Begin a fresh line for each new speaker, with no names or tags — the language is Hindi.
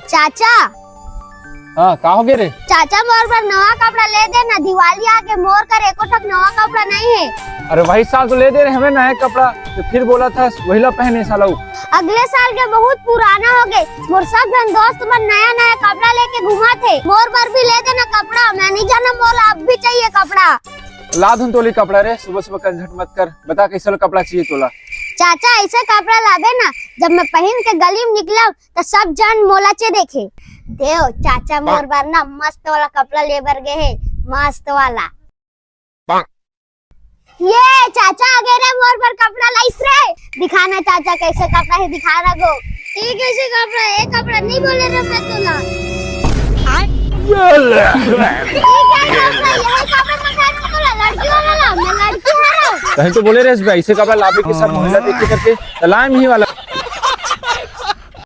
चाचा
हाँ का हो गए रे?
चाचा मोर पर नवा कपड़ा ले देना, दिवाली आके मोर कर एको ठक नवा कपड़ा नहीं है।
अरे वही साल तो ले दे रहे हमें नया कपड़ा, तो फिर बोला था वही ला पहने साला।
अगले साल के बहुत पुराना हो गए, मोर सब जन दोस्त मन नया नया कपड़ा लेके घुमा थे। मोर पर भी ले देना कपड़ा, मैं नहीं जाना मोल अब भी चाहिए कपड़ा।
ला धुन तोली कपड़ा रे, सुबह सुबह कर झट मत कर, बता कैसा कपड़ा चाहिए तोला।
चाचा ऐसे कपड़ा लावे ना, जब मैं पहन के गली में निकला तो सब जन मोलाचे देखे। देव चाचा मोर बार ना मस्त वाला कपड़ा ले बर गए है, मस्त वाला। ये चाचा आ गए रे, मोर पर कपड़ा लाइस रे। दिखाना चाचा कैसे कपड़ा है, दिखा रहा गो। ये कैसे कपड़ा है? ये कपड़ा नहीं बोले रे मैं तोला। ये क्या कपड़ा? यही कपड़ा दिखा रहा तोला, लड़की वाला। मैं लड़की है रे।
कहीं तो बोले रे भाई ऐसे कपड़ा लावे के सब महिला देख के करके लाए ही वाला।